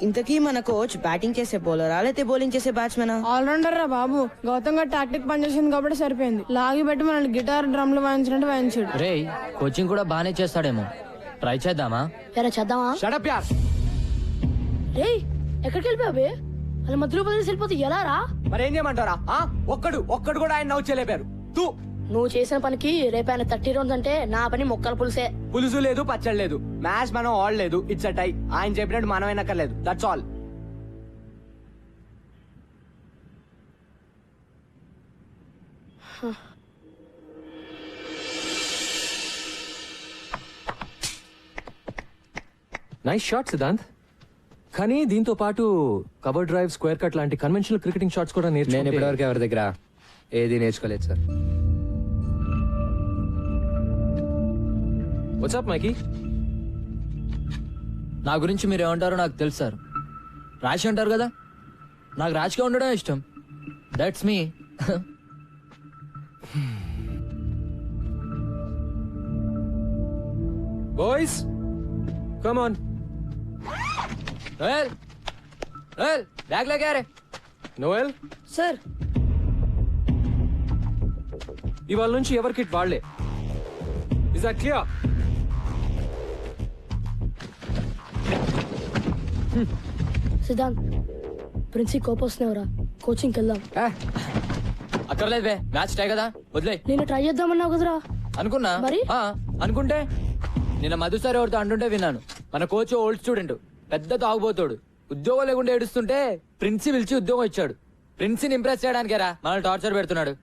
ఇంతకీ మన coach batting చేసే బౌలరా లేకపోతే బౌలింగ్ చేసే బ్యాట్స్మెనా? ఆల్రౌండర్ రా బాబు. గౌతమ్ గారు టాక్టిక్ పనిచేసింది కాబట్టి సరిపోయింది. లాగి పెట్టి మనల్ని గిటార్ డ్రమ్లు వాయించినట్టు వాయించాడు. రే కోచింగ్ కూడా బానే చేస్తాడేమో, ట్రై చేద్దామా? ఎరా చేద్దామా? షట్ అప్ యార్. రేయ్ ఎక్కడికి వెళ్ళిపోయావే? అలా మధ్యలో బదిలేసి వెళ్ళిపోతే ఎలా రా? మరి ఏం చేయమంటారా? ఒక్కడు కూడా ఆయన నవ్వు చేయలేపారు. తూ నువ్వు చేసిన పనికి రేపైన 30 రౌండ్స్ అంటే నా పని మొక్కల పులుసే. పులుసు లేదు, పచ్చడి లేదు, మ్యాచ్ మనం ఆడలేదు. It's a tie. ఆయన చెప్పినట్టు మనం వినక్కర్లేదు. That's all. Nice shot Siddhant. కానీ దీంతో పాటు కవర్ డ్రైవ్, స్క్వేర్ కట్ లాంటి కన్వెన్షనల్ క్రికెటింగ్ షాట్స్ కూడా నేను నేర్చుకుంటే ఇప్పటివరకు ఎవరి దగ్గర ఏది నేర్చుకోలేదు సార్. వాట్సాప్ మైకీ? నా గురించి మీరు ఏమంటారో నాకు తెలుసు సార్. రాశి అంటారు కదా, నాకు రాశిగా ఉండడం ఇష్టం. That's me. Boys come on. Bag లేకారే. నోయల్ సార్ ఇవాళ నుంచి ఎవరి కిట్ వాళ్లే. Is that clear? సిద్ధాంత్ ప్రిన్సి కోపం వస్తున్నావురా, కోచింగ్కి వెళ్దాం. అక్కర్లేదు బే, మ్యాచ్ టై కదా, వదిలే. నేను ట్రై చేద్దామన్నావు కదరా. అనుకున్నా మరి? అనుకుంటే నిన్న మధు సార్ ఎవరితో అంటుంటే విన్నాను. మన కోచ్ ఓల్డ్ స్టూడెంట్, పెద్ద తాగుబోతాడు. ఉద్యోగం లేకుండా ఏడుస్తుంటే ప్రిన్సి పిలిచి ఉద్యోగం ఇచ్చాడు. ప్రిన్సిని ఇంప్రెస్ చేయడానికేరా మనల్ని టార్చర్ పెడుతున్నాడు.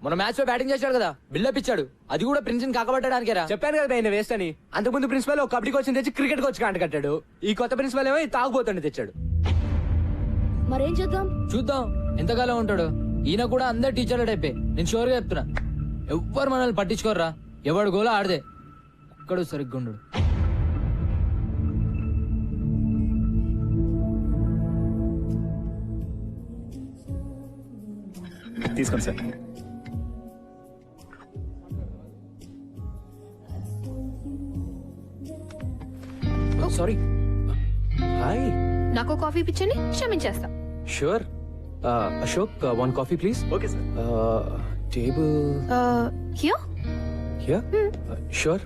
మన మ్యాచ్ లో బ్యాటింగ్ చేశాడు కదా, బిల్డప్ ఇచ్చాడు. అది కూడా ప్రిన్సిని కాకబట్టడానికేరా. చెప్పాను కదా ఆయన వేస్ట్ అని. అంతకుముందు ప్రిన్సిపల్ ఒక కబడ్డీ కోచ్ తెచ్చి క్రికెట్ కోచ్ కాంట కట్టాడు. ఈ కొత్త ప్రిన్సిపల్ ఏమో తాగుబోతుండే తెచ్చాడు. మరేం చేద్దాం? చూద్దాం ఎంతకాలం ఉంటాడు. ఈయన కూడా అందరు టీచర్ల టైపే, నేను షూర్ గా చెప్తున్నా. ఎవ్వరు మనల్ని పట్టించుకోర్రా, ఎవడు గోలా ఆడదే. ఒక్కడు సరిగ్గా ఉండడు. తీసుకోండి సార్. సారీ. హాయ్. నాకు కాఫీ పిచ్చని క్షమించేస్తా. Sure. Ashok, one coffee please. Okay sir. Table here. Here. Sure.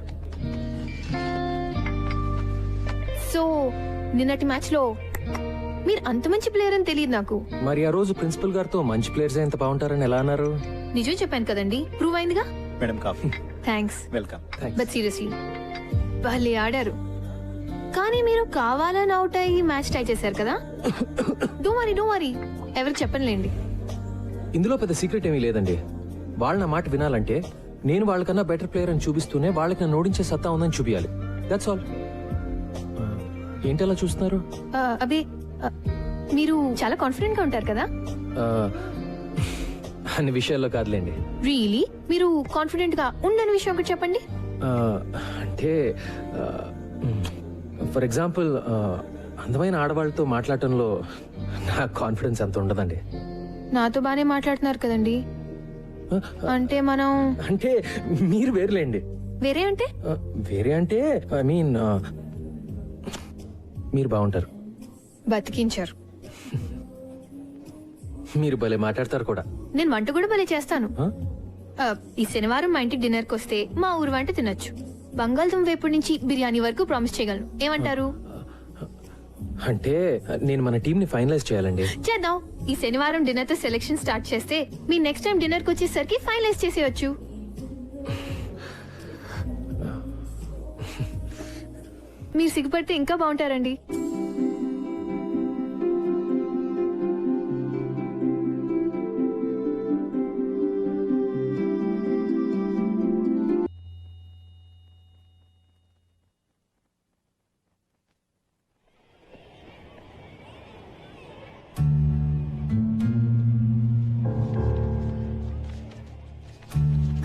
So నిన్నటి మ్యాచ్ లో మీరు అంత మంచి ప్లేయర్ అని తెలియదు నాకు. మరి ఆ రోజు ప్రిన్సిపల్ గారితో మంచి ప్లేయర్స్ ఎంత బాగుంటారని ఎలా అన్నారు? నిజం చెప్పాను కదండి, ప్రూవ్ అయిందిగా. Madam coffee. Thanks. Welcome. But seriously వాళ్ళే ఆడారు. కానీ మీరు కావాలని అవుట్ అయ్యి మ్యాచ్ టై చేశారు కదా. డోంట్ వరీ ఎవరికి చెప్పనులేండి. ఇందులో పెద్ద సీక్రెట్ ఏమీ లేదండి. వాళ్ళ నా మాట వినాలంటే నేను వాళ్ళకన్నా బెటర్ ప్లేయర్ అని చూపిస్తూనే వాళ్ళకి నన్ను ఓడించే సత్తా ఉందని చూపించాలి. That's all. ఏంటి అలా చూస్తున్నారు? అదే మీరు చాలా కాన్ఫిడెంట్ గా ఉంటారు కదా. అన్ని విషయాల్లో కాదులేండి. రియలీ మీరు కాన్ఫిడెంట్ గా ఉండని విషయం ఒకటి చెప్పండి. అంటే ఫర్ ఎగ్జాంపుల్ అందమైన ఆడవాళ్ళతో మాట్లాడటంలో నా కాన్ఫిడెన్స్ అంత ఉండదండి. నాతో బానే మాట్లాడుతున్నారు కదండి. అంటే మనం అంటే మీరు వేరులేండి. వేరే అంటే వేరే అంటే ఐ మీన్ మీరు బాగుంటారు. బతికించారు. మీరు భలే మాట్లాడతారు కూడా. నేను వంట కూడా భలే చేస్తాను. Huh? ఈ శనివారం మా ఇంటికి డిన్నర్ కి వస్తే మా ఊరు వంట తినొచ్చు. బంగాళదుంప వేపుడు నుంచి బిర్యానీ వరకు ప్రామిస్ చేయగలను. ఏమంటారు? అంటే నేను మన టీం ని ఫైనలైజ్ చేయాలండి. చేద్దాం. ఈ శనివారం డిన్నర్ తో సెలెక్షన్ స్టార్ట్ చేస్తే మీ నెక్స్ట్ టైం డిన్నర్ కి వచ్చేసరికి ఫైనలైజ్ చేసేయచ్చు. మీరు సిగ్గుపడితే ఇంకా బాగుంటారండి.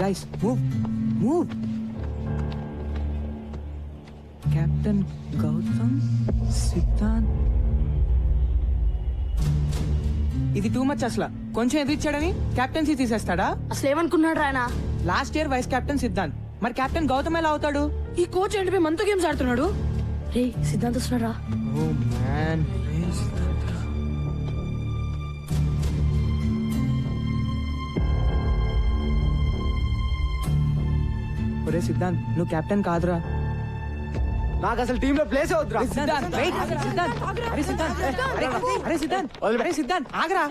Guys, move. Captain Gautam Siddhant. ఇది టూ మచ్ అసలు. కొంచెం ఎదిరిచ్చాడని కెప్టెన్సీ తీసేస్తాడా? అసలు ఏమనుకున్నాడు ఆయన? Last year vice captain Siddhant, మరి కెప్టెన్ గౌతమ్ ఎలా అవుతాడు? ఈ కోచ్ ఏంటి మనతో గేమ్స్ ఆడుతున్నాడు? రే సిద్ధాంత్ వస్తున్నారా? ఒరే సిద్ధాంత్ నువ్వు కెప్టెన్ కాదురా. నాకు అసలు టీమ్ లో ప్లేస్ అవుతురా. అరే సిద్ధాంత్ ఆగరా.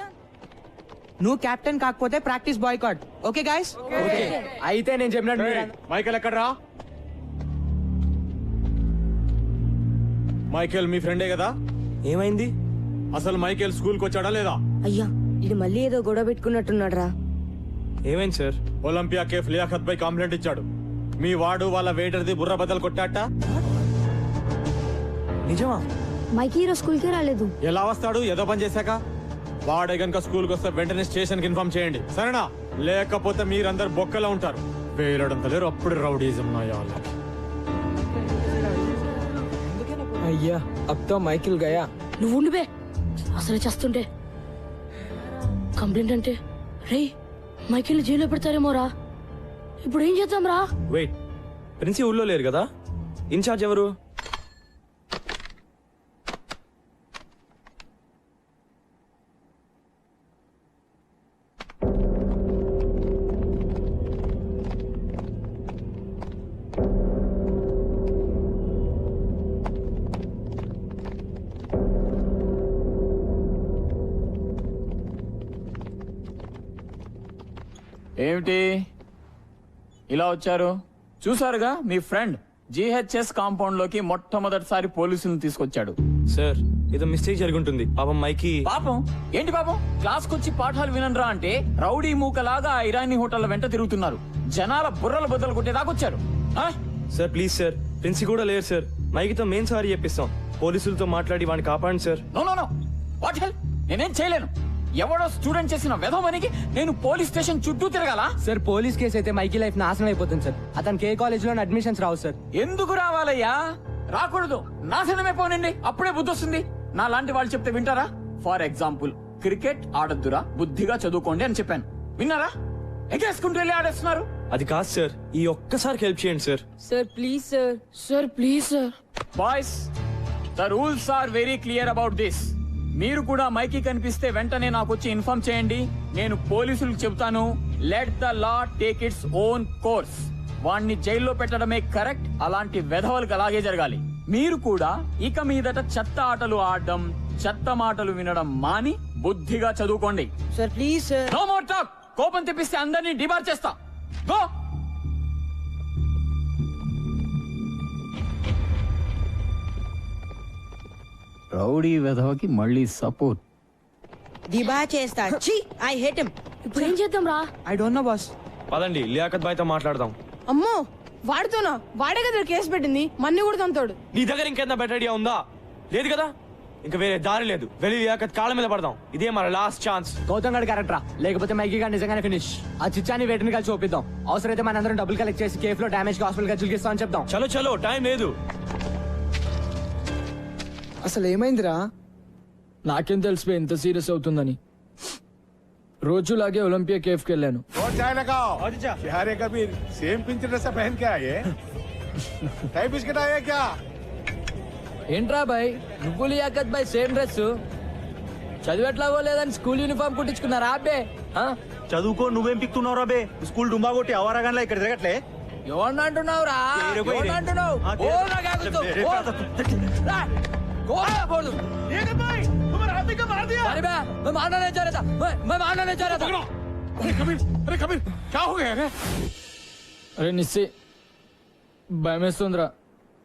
నువ్వు కెప్టెన్ కాకపోతే ప్రాక్టీస్ బాయ్కాట్. Okay guys? అయితే నేను చెప్పినట్టు మైకేల్ ఎక్కడ్రా? మైకేల్ మీ ఫ్రెండే కదా? ఏమైంది? అసలు మైకేల్ స్కూల్ కి వచ్చాడా లేదా? అయ్యా ఇది మళ్ళీ ఏదో గొడవ పెట్టుకున్నట్టున్నాడు రా. ఏమైంది సార్? ఒలింపియా కేఫ్ లియాఖత్ పై కంప్లైంట్ ఇచ్చాడు. మీ వాడు వాళ్ళ వెయిటర్ది బుర్ర బద్దలు కొట్టాట. నిజమా? మైకి ఈరోజు స్కూల్కి రాలేదు. ఎలా వస్తాడు? ఏదో పని చేశాక. వాడే గనుక స్కూల్ కి వస్తే వెంటనే స్టేషన్ కి ఇన్ఫార్మ్ చేయండి, సరేనా? లేకపోతే మీరందరు బొక్కలా ఉంటారు. వేలడంత లేరు, అప్పుడు రౌడీజం నాయాలి. అయ్యా అబ్ తో మైకిల్ గయా. నువ్వు ఉండిపే, అసలు చేస్తుంటే కంప్లైంట్ అంటే రే మైకిల్ జైల్లో పెడతారేమోరా. ఇప్పుడు ఏం చేద్దాం రా? వెయిట్, ప్రిన్సి ఊళ్ళో లేరు కదా? ఇన్ఛార్జ్ ఎవరు? ఏమిటి ఇలా వచ్చారు? చూసారుగా మీ ఫ్రెండ్ జిహెచ్ఎస్ కాంపౌండ్ లోకి మొట్టమొదటిసారి పోలీసులను తీసుకొచ్చాడు. సార్ ఏదో మిస్టేక్ జరుగుంటుంది. పాపం మైకి. పాపం ఏంటి పాపం? క్లాస్ కొచ్చి పాఠాలు వినరా అంటే రౌడీ మూకలాగా ఇరానీ హోటళ్ల వెంట తిరుగుతున్నారు. జనాల బుర్రల బద్దలు కొట్టేదాకొచ్చారు. సార్ ప్లీజ్ సార్, ప్రిన్సి కూడా లేరు సార్. మైకితో మెయిన్ సారీ చెప్పిస్తాం. పోలీసులతో మాట్లాడి వాడిని కాపాడండి sir. No no no, what hell? నేనేం చేయలేను. ఎవడో స్టూడెంట్ చేసిన వెధవనికి నేను పోలీస్ స్టేషన్ చుట్టూ తిరగాల? సార్ పోలీస్ కేసు అయితే మైకి లైఫ్ నాశనం అయిపోతుంది సార్. అతనికి ఏ కాలేజ్ లో అడ్మిషన్స్ రావు సార్. ఎందుకు రావాలయ్యా? రాకూడదు. నాశనమే పోనండి, అప్పుడే బుద్ధి వస్తుంది. నా లాంటి వాళ్ళు చెప్తే వింటారా? ఫర్ ఎగ్జాంపుల్, క్రికెట్ ఆడద్దురా, బుద్ధిగా చదువుకోండి అని చెప్పాను. విన్నారా? ఎగేసుకుంటూ వెళ్ళి ఆడేస్తున్నారు. అది కాదు సార్, ఈ ఒక్కసారి హెల్ప్ చేయండి sir. Sir please sir. Sir please sir. Boys, the rules are very clear about this. మీరు కూడా మైకి కనిపిస్తే వెంటనే నాకు వచ్చి ఇన్ఫార్మ్ చేయండి. నేను పోలీసులకు చెబుతాను. Let the law take its own course. వాణ్ణి జైల్లో పెట్టడమే కరెక్ట్. అలాంటి వెధవలకు అలాగే జరగాలి. మీరు కూడా ఇక మీదట చెత్త ఆటలు ఆడడం, చెత్త మాటలు వినడం మాని బుద్ధిగా చదువుకోండి. Sir please sir. No more talk. కోపం తెప్పిస్తే అందరినీ డిబార్ చేస్తా. గో. రౌడీ వెధవకి మళ్ళీ సపోర్ట్. దిబా చేస్తా. ఛీ ఐ హేట్ హిమ్. ఇప్పుడు ఏం చేద్దాం రా? I don't know boss. పదండి లియాఖత్ బాయ్ తో మాట్లాడదాం. అమ్మో వాడితోనా? వాడే కదా కేసు పెట్టింది, మన్ని కూడా తంతాడు. నీ దగ్గర ఇంకేంత బెటర్ ఐడియా ఉందా? లేదు కదా? ఇంకా వేరే దారి లేదు. వెళ్ళి లియాఖత్ కాళ్ళ మీద పడదాం. ఇదే మన లాస్ట్ ఛాన్స్. గౌతమ్ గడ్ క్యారెక్టరా, లేకపోతే మైకి గారు నిజంగానే ఫినిష్. ఆ చిచ్చాని వేటిని కలిసి చూపిద్దాం. అవసరమైతే మనందరం డబ్బులు కలెక్ట్ చేసి కేఫ్ లో డామేజ్ హాస్పిటల్ ఖర్చులు ఇస్తామని చెప్దాం. చలో చలో, టైం లేదు. అసలు ఏమైందిరా? నాకేం తెలిసిపోయి ఇంత సీరియస్ అవుతుందని. రోజులాగే ఒలింపియా కేఫ్ కి వెళ్ళాను. और चाय लगाओ। क्या रे कबीर, सेम पिंच ड्रेस पहन के आए? टाई बिस्किट आए क्या? ఏంట్రా బాయ్, నువ్వు లియాఖత్ బాయ్ సేమ్ డ్రెస్? చదివేట్లాగో లేదని స్కూల్ యూనిఫామ్ కుట్టించుకున్నారా అబ్బే? చదువుకో, నువ్వేం పిక్తున్నావు రా బే? స్కూల్ డుమ్మా కొట్టి అవరాగాన్లా ఇక్కడ తిరగట్లే. ఎవరిని అంటున్నావురా? ఎవరిని అంటున్నావు? ఓ నాగాగుతో. अरे मैं मारना नहीं चाह रहा था. मैं मारना नहीं चाह रहा था. अरे कबीर क्या हो गया रे? అరే నిస్సి, భయమేస్తుందిరా.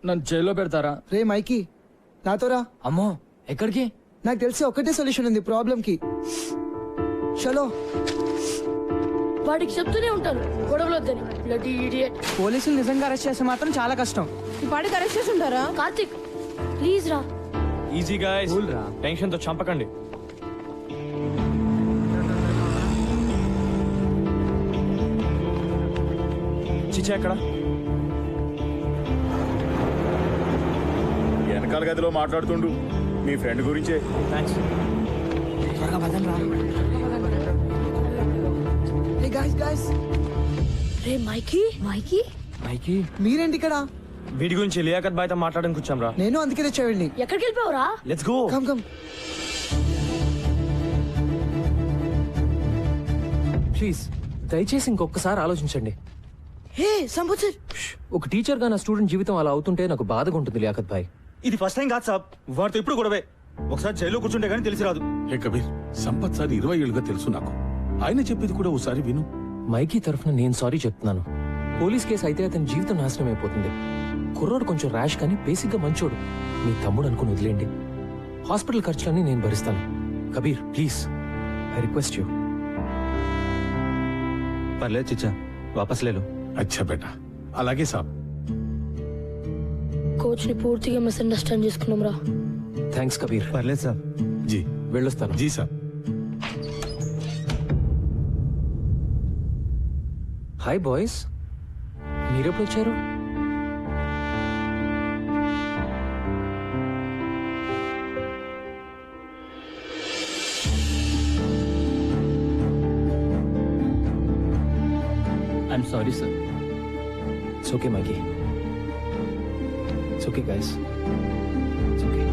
నన్ను జైల్లో పెడతారా? రే మైకి నాతో రా. అమ్మో ఎక్కడికి? నాకు తెలిసి ఒకటే సొల్యూషన్ ఉంది ప్రాబ్లం కి. చలో. వాడికి చెప్తూనే ఉంటాను గొడవలు వద్దని. Bloody idiot. పోలీసులు నిజంగా అరెస్ట్ చేస్తే మాత్రం చాలా కష్టం. ఈ పాటికి అరెస్ట్ చేసి ఉంటారా? కార్తిక్ ప్లీజ్ రా. ఈజీ గాయ్స్, టెన్షన్ తో చంపకండి. చిచ్చా ఎక్కడ? వెనకాల గదిలో మాట్లాడుతుండు మీ ఫ్రెండ్ గురించే. థ్యాంక్స్. హే గాయ్స్ గాయ్స్, రే మైకి. మైకి మైకి మీరేంటి ఇక్కడ? వీడి గురించి లియాకత్ బాయ్తో మాట్లాడడానికి వచ్చాం రా. నేను అందుకే తెచ్చావండి. ఎక్కడికి వెళ్ళిపోయావురా? Let's go. Come come. Please దయచేసి ఇంకొకసారి ఆలోచించండి. హే సంపత్ సార్, ఒక టీచర్ గా నా స్టూడెంట్ జీవితం అలా అవుతుంటే నాకు బాధగా ఉంటుంది లియాకత్ భాయ్. ఇది ఫస్ట్ టైం కాదు సాబ్, వాడితో ఇప్పుడు గొడవే. ఒకసారి జైల్లో కూర్చుంటే గానీ తెలిసి రాదు. ఏ కబీర్, సంపత్ సార్ 20 ఏళ్ళుగా తెలుసు నాకు. ఆయన చెప్పేది కూడా ఒకసారి విను. మైకీ తరఫున నేను సారీ చెప్తున్నాను. పోలీస్ కేసు అయితే అతని జీవితం నాశనం అయిపోతుంది. కుర్రోడు కొంచెం ర్యాష్ కానీ బేసిక్ గా మంచోడు. మీ తమ్ముడు అనుకుని వదిలేండి. హాస్పిటల్ ఖర్చులన్నీ నేను భరిస్తాను. Kabir please, I request you. పర్లేదు చిచ్చా, వాపస్ లేలు. అచ్చా బేటా, అలాగే సాబ్. కోచ్ ని పూర్తిగా మిస్అండర్స్టాండ్ చేసుకున్నాం రా. థ్యాంక్స్ కబీర్. పర్లేదు సాబ్. జీ వెళ్ళొస్తాను. జీ సాబ్. హాయ్ బాయ్స్, మీరెప్పుడు వచ్చారు? I'm sorry sir. It's okay, Mikey. It's okay, guys. It's okay.